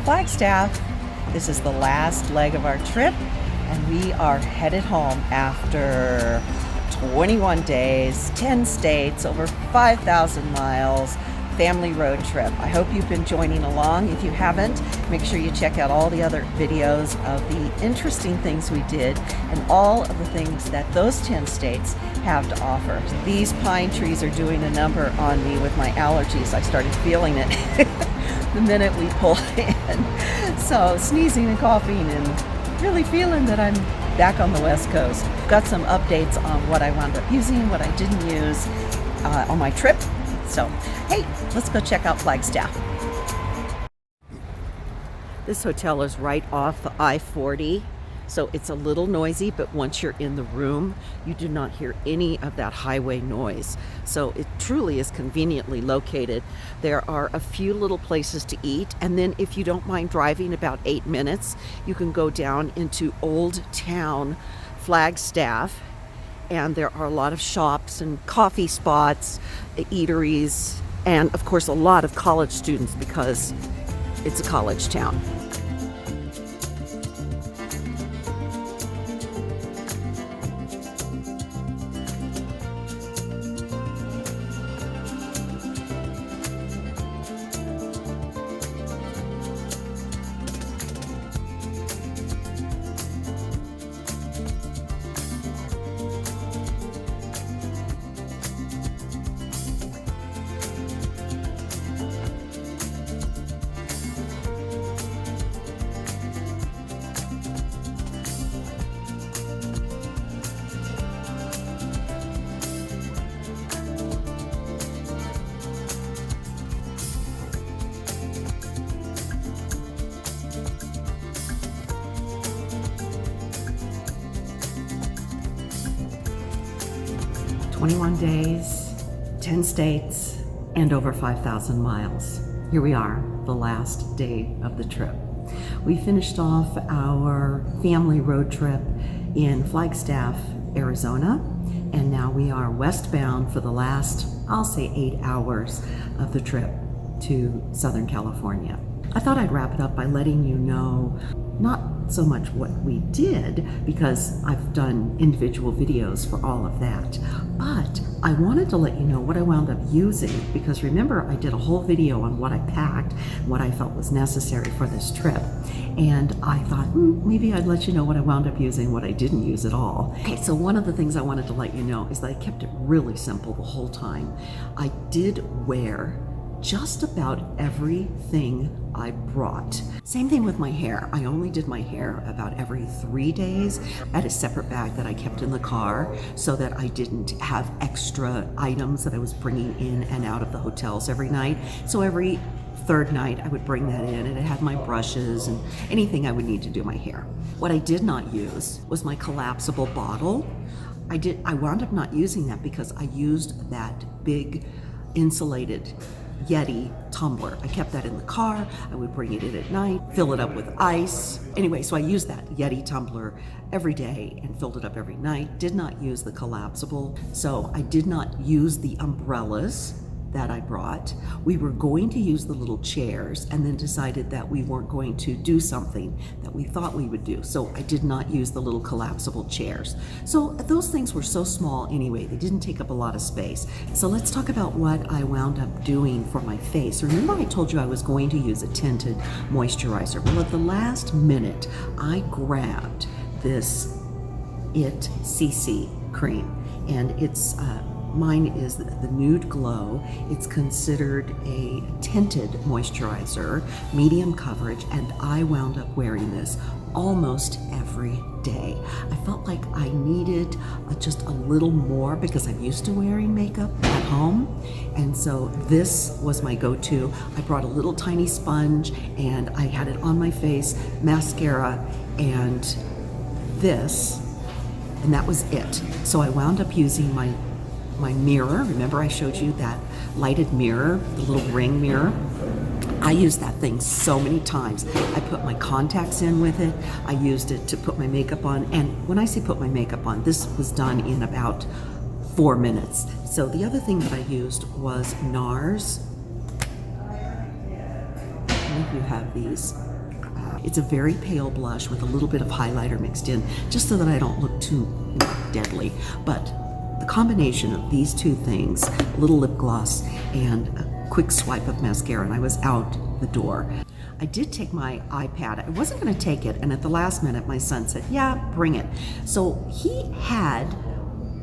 Flagstaff. This is the last leg of our trip, and we are headed home after 21 days, 10 states, over 5,000 miles, family road trip. I hope you've been joining along. If you haven't, make sure you check out all the other videos of the interesting things we did and all of the things that those 10 states have to offer. These pine trees are doing a number on me with my allergies. I started feeling it the minute we pulled in. So sneezing and coughing and really feeling that I'm back on the West Coast. Got some updates on what I wound up using, what I didn't use on my trip. So, hey, let's go check out Flagstaff. This hotel is right off the I-40, so it's a little noisy, but once you're in the room, you do not hear any of that highway noise. So it truly is conveniently located. There are a few little places to eat, and then if you don't mind driving about 8 minutes, you can go down into Old Town Flagstaff, and there are a lot of shops and coffee spots, eateries, and of course a lot of college students because it's a college town. "21 days, 10 states, and over 5,000 miles. Here we are, the last day of the trip. We finished off our family road trip in Flagstaff, Arizona, and now we are westbound for the last, I'll say 8 hours of the trip to Southern California. I thought I'd wrap it up by letting you know not so much what we did, because I've done individual videos for all of that, but I wanted to let you know what I wound up using, because remember I did a whole video on what I packed, what I felt was necessary for this trip, and I thought maybe I'd let you know what I wound up using, what I didn't use at all. Okay, so one of the things I wanted to let you know is that I kept it really simple the whole time. I did wear just about everything I brought. Same thing with my hair. I only did my hair about every 3 days. I had a separate bag that I kept in the car so that I didn't have extra items that I was bringing in and out of the hotels every night. So every third night I would bring that in, and it had my brushes and anything I would need to do my hair. What I did not use was my collapsible bottle. I wound up not using that because I used that big insulated Yeti tumbler. I kept that in the car. I would bring it in at night, fill it up with ice. Anyway, so I used that Yeti tumbler every day and filled it up every night. Did not use the collapsible. So I did not use the umbrellas that I brought. We were going to use the little chairs and then decided that we weren't going to do something that we thought we would do. So I did not use the little collapsible chairs. So those things were so small anyway, they didn't take up a lot of space. So let's talk about what I wound up doing for my face. Remember I told you I was going to use a tinted moisturizer. Well, at the last minute, I grabbed this It CC cream, and it's mine is the Nude Glow. It's considered a tinted moisturizer, medium coverage, and I wound up wearing this almost every day. I felt like I needed just a little more because I'm used to wearing makeup at home, and so this was my go-to. I brought a little tiny sponge and I had it on my face, mascara, and this, and that was it. So I wound up using my mirror. Remember I showed you that lighted mirror, the little ring mirror? I used that thing so many times. I put my contacts in with it. I used it to put my makeup on. And when I say put my makeup on, this was done in about 4 minutes. So the other thing that I used was NARS. I think you have these It's a very pale blush with a little bit of highlighter mixed in, just so that I don't look too deadly. But the combination of these two things, a little lip gloss and a quick swipe of mascara, and I was out the door. I did take my iPad. I wasn't going to take it, and at the last minute, my son said, yeah, bring it. So he had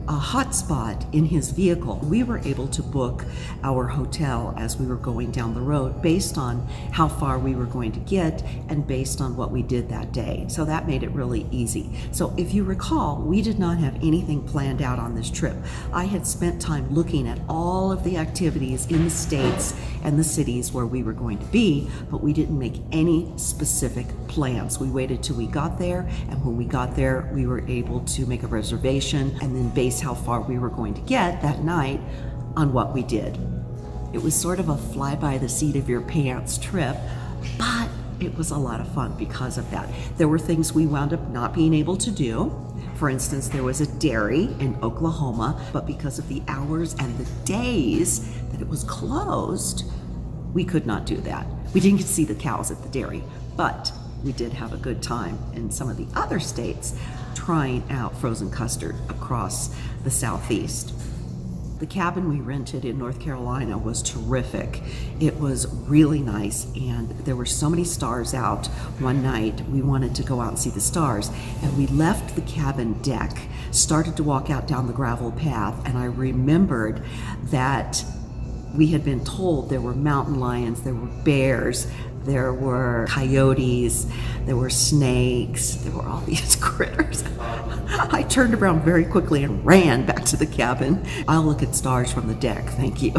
a hotspot in his vehicle. We were able to book our hotel as we were going down the road based on how far we were going to get and based on what we did that day. So that made it really easy. So if you recall, we did not have anything planned out on this trip. I had spent time looking at all of the activities in the states and the cities where we were going to be, but we didn't make any specific plans. We waited till we got there, and when we got there, we were able to make a reservation and then base how far we were going to get that night on what we did. It was sort of a fly by the seat of your pants trip, but it was a lot of fun because of that. There were things we wound up not being able to do. For instance, there was a dairy in Oklahoma, but because of the hours and the days that it was closed, we could not do that. We didn't get to see the cows at the dairy, but we did have a good time in some of the other states trying out frozen custard across the southeast. The cabin we rented in North Carolina was terrific. It was really nice, and there were so many stars out one night. We wanted to go out and see the stars, and we left the cabin deck, started to walk out down the gravel path, and I remembered that we had been told there were mountain lions, there were bears, there were coyotes, there were snakes, there were all these critters. I turned around very quickly and ran back to the cabin. I'll look at stars from the deck, thank you.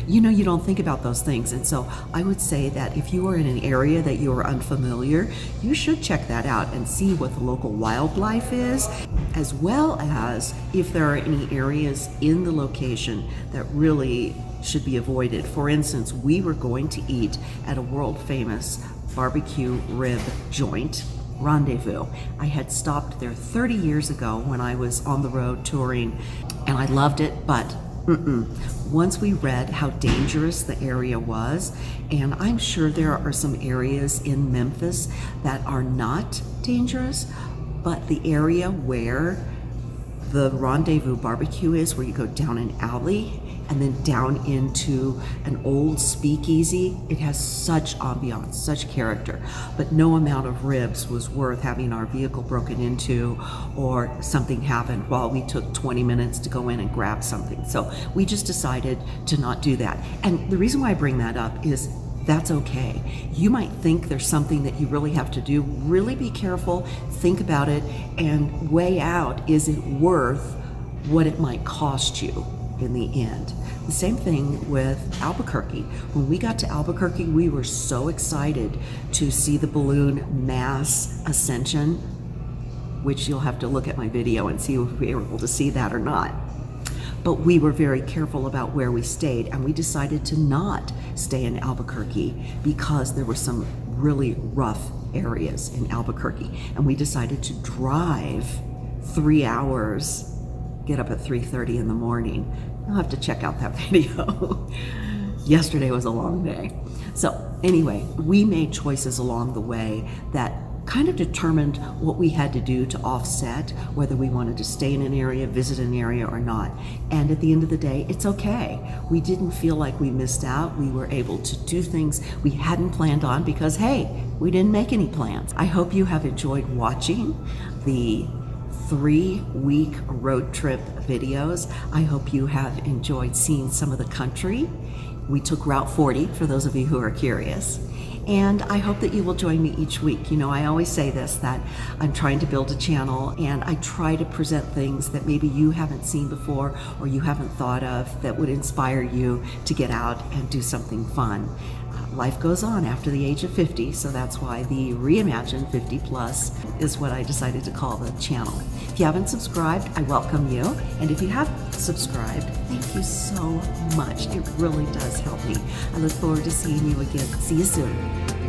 You know, you don't think about those things, and so I would say that if you are in an area that you are unfamiliar, you should check that out and see what the local wildlife is, as well as if there are any areas in the location that really should be avoided. For instance, we were going to eat at a world famous barbecue rib joint, Rendezvous. I had stopped there 30 years ago when I was on the road touring, and I loved it, but once we read how dangerous the area was, and I'm sure there are some areas in Memphis that are not dangerous, but the area where the Rendezvous barbecue is, where you go down an alley and then down into an old speakeasy, it has such ambiance, such character, but no amount of ribs was worth having our vehicle broken into or something happened while we took 20 minutes to go in and grab something. So we just decided to not do that. And the reason why I bring that up is that's okay. You might think there's something that you really have to do. Really be careful, think about it, and weigh out, is it worth what it might cost you in the end? The same thing with Albuquerque. When we got to Albuquerque, we were so excited to see the balloon mass ascension, which you'll have to look at my video and see if we were able to see that or not. But we were very careful about where we stayed, and we decided to not stay in Albuquerque because there were some really rough areas in Albuquerque, and we decided to drive 3 hours, get up at 3:30 in the morning. You'll have to check out that video. Yesterday was a long day. So anyway, we made choices along the way that kind of determined what we had to do to offset whether we wanted to stay in an area, visit an area or not. And at the end of the day, it's okay. We didn't feel like we missed out. We were able to do things we hadn't planned on because, hey, we didn't make any plans. I hope you have enjoyed watching the 3-week road trip videos. I hope you have enjoyed seeing some of the country. We took Route 40, for those of you who are curious. And I hope that you will join me each week. You know, I always say this, that I'm trying to build a channel, and I try to present things that maybe you haven't seen before or you haven't thought of that would inspire you to get out and do something fun. Life goes on after the age of 50, so that's why the Reimagine 50 Plus is what I decided to call the channel. If you haven't subscribed, I welcome you. And if you have subscribed, thank you so much. It really does help me. I look forward to seeing you again. See you soon.